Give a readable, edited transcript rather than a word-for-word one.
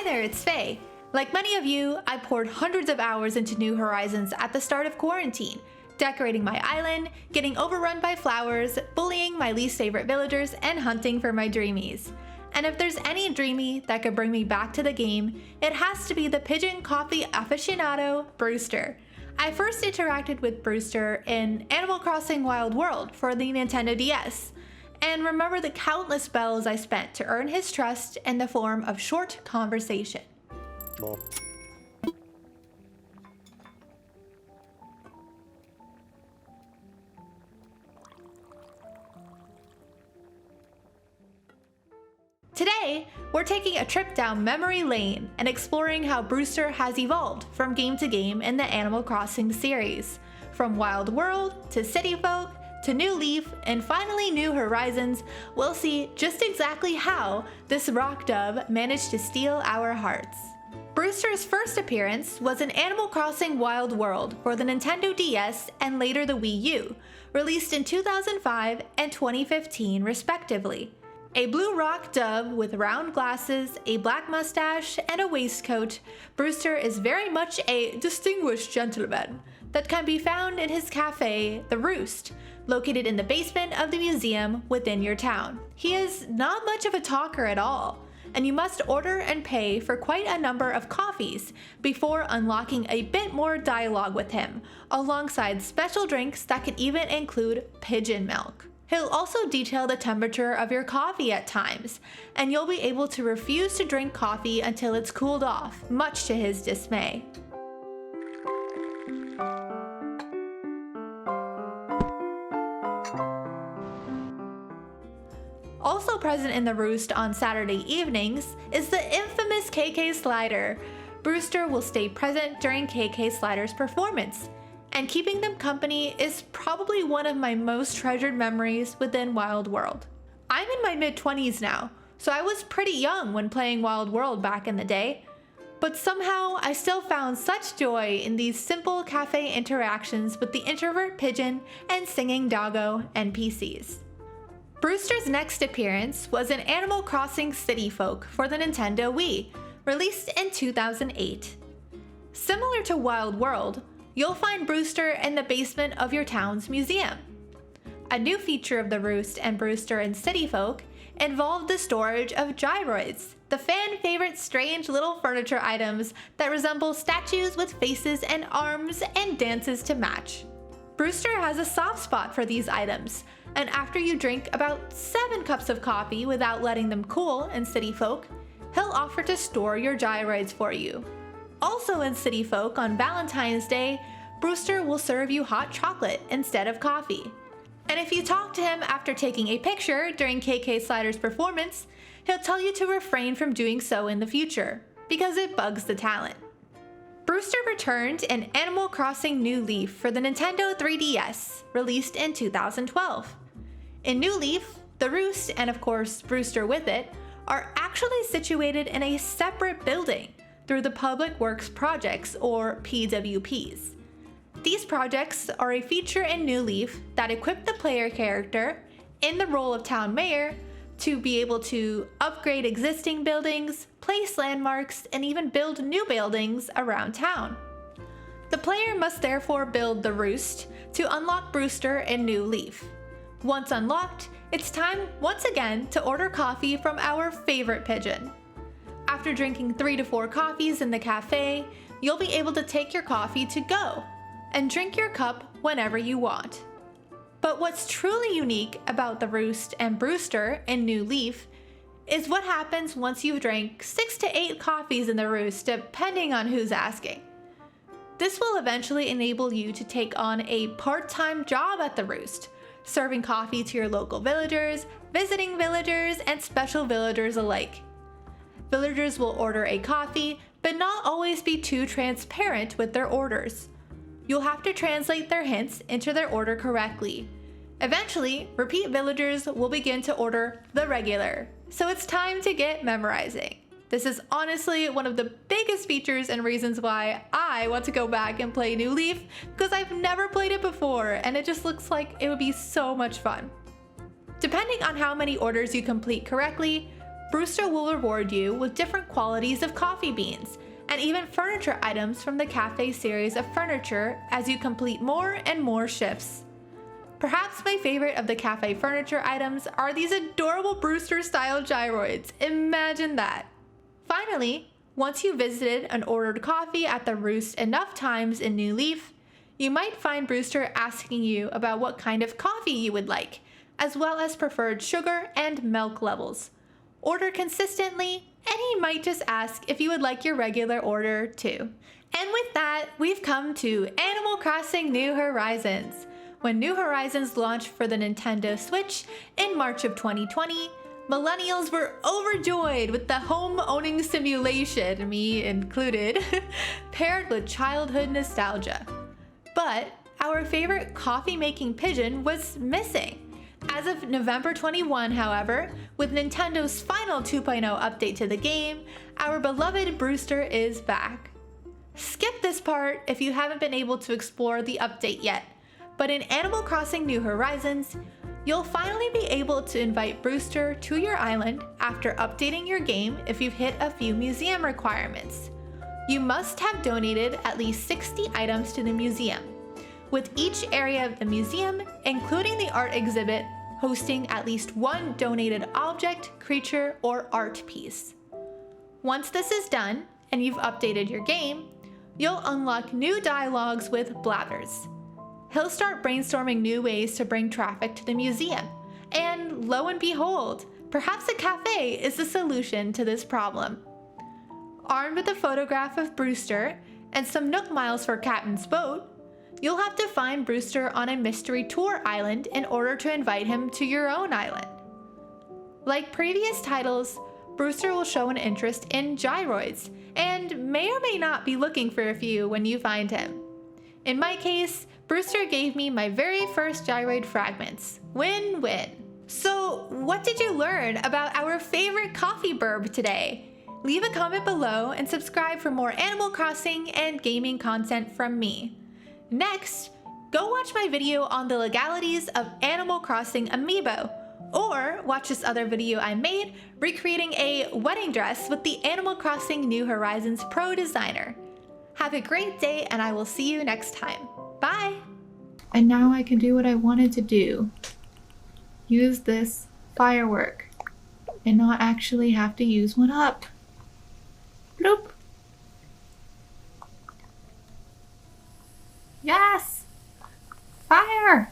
there, it's Faye. Like many of you, I poured hundreds of hours into New Horizons at the start of quarantine, decorating my island, getting overrun by flowers, bullying my least favorite villagers, and hunting for my dreamies. And if there's any dreamie that could bring me back to the game, it has to be the pigeon coffee aficionado, Brewster. I first interacted with Brewster in Animal Crossing Wild World for the Nintendo DS, and remember the countless bells I spent to earn his trust in the form of short conversation. Today, we're taking a trip down memory lane and exploring how Brewster has evolved from game to game in the Animal Crossing series. From Wild World to City Folk to New Leaf and finally New Horizons, we'll see just exactly how this rock dove managed to steal our hearts. Brewster's first appearance was in Animal Crossing Wild World for the Nintendo DS and later the Wii U, released in 2005 and 2015 respectively. A blue rock dove with round glasses, a black mustache, and a waistcoat, Brewster is very much a distinguished gentleman that can be found in his cafe, the Roost, located in the basement of the museum within your town. He is not much of a talker at all, and you must order and pay for quite a number of coffees before unlocking a bit more dialogue with him, alongside special drinks that can even include pigeon milk. He'll also detail the temperature of your coffee at times, and you'll be able to refuse to drink coffee until it's cooled off, much to his dismay. Also present in the Roost on Saturday evenings is the infamous KK Slider. Brewster will stay present during KK Slider's performance, and keeping them company is probably one of my most treasured memories within Wild World. I'm in my mid-20s now, so I was pretty young when playing Wild World back in the day, but somehow I still found such joy in these simple cafe interactions with the introvert pigeon and singing doggo NPCs. Brewster's next appearance was in Animal Crossing City Folk for the Nintendo Wii, released in 2008. Similar to Wild World, you'll find Brewster in the basement of your town's museum. A new feature of the Roost and Brewster in City Folk involved the storage of gyroids, the fan-favorite strange little furniture items that resemble statues with faces and arms and dances to match. Brewster has a soft spot for these items, and after you drink about 7 cups of coffee without letting them cool in City Folk, he'll offer to store your gyroids for you. Also in City Folk on Valentine's Day, Brewster will serve you hot chocolate instead of coffee. And if you talk to him after taking a picture during KK Slider's performance, he'll tell you to refrain from doing so in the future, because it bugs the talent. Brewster returned in Animal Crossing New Leaf for the Nintendo 3DS, released in 2012. In New Leaf, the Roost, and of course Brewster with it, are actually situated in a separate building through the Public Works Projects, or PWPs. These projects are a feature in New Leaf that equip the player character, in the role of town mayor, to be able to upgrade existing buildings, place landmarks, and even build new buildings around town. The player must therefore build the Roost to unlock Brewster in New Leaf. Once unlocked, it's time once again to order coffee from our favorite pigeon. After drinking 3 to 4 coffees in the cafe, you'll be able to take your coffee to go and drink your cup whenever you want. But what's truly unique about the Roost and Brewster in New Leaf is what happens once you've drank 6 to 8 coffees in the Roost, depending on who's asking. This will eventually enable you to take on a part-time job at the Roost, serving coffee to your local villagers, visiting villagers, and special villagers alike. Villagers will order a coffee, but not always be too transparent with their orders. You'll have to translate their hints into their order correctly. Eventually, repeat villagers will begin to order the regular, so it's time to get memorizing. This is honestly one of the biggest features and reasons why I want to go back and play New Leaf, because I've never played it before and it just looks like it would be so much fun. Depending on how many orders you complete correctly, Brewster will reward you with different qualities of coffee beans, and even furniture items from the cafe series of furniture as you complete more and more shifts. Perhaps my favorite of the cafe furniture items are these adorable Brewster-style gyroids. Imagine that! Finally, once you visited and ordered coffee at the Roost enough times in New Leaf, you might find Brewster asking you about what kind of coffee you would like, as well as preferred sugar and milk levels. Order consistently, and he might just ask if you would like your regular order too. And with that, we've come to Animal Crossing New Horizons. When New Horizons launched for the Nintendo Switch in March of 2020, millennials were overjoyed with the home-owning simulation, me included, paired with childhood nostalgia. But our favorite coffee-making pigeon was missing. As of November 21, however, with Nintendo's final 2.0 update to the game, our beloved Brewster is back. Skip this part if you haven't been able to explore the update yet, but in Animal Crossing New Horizons, you'll finally be able to invite Brewster to your island after updating your game if you've hit a few museum requirements. You must have donated at least 60 items to the museum, with each area of the museum, including the art exhibit, hosting at least one donated object, creature, or art piece. Once this is done, and you've updated your game, you'll unlock new dialogues with Blathers. He'll start brainstorming new ways to bring traffic to the museum, and lo and behold, perhaps a cafe is the solution to this problem. Armed with a photograph of Brewster and some Nook Miles for Captain's boat, you'll have to find Brewster on a mystery tour island in order to invite him to your own island. Like previous titles, Brewster will show an interest in gyroids and may or may not be looking for a few when you find him. In my case, Brewster gave me my very first gyroid fragments. Win-win. So, what did you learn about our favorite coffee burb today? Leave a comment below and subscribe for more Animal Crossing and gaming content from me. Next, go watch my video on the legalities of Animal Crossing Amiibo, or watch this other video I made recreating a wedding dress with the Animal Crossing New Horizons Pro Designer. Have a great day, and I will see you next time. Bye! And now I can do what I wanted to do. Use this firework and not actually have to use one up. Bloop! Yes! Fire!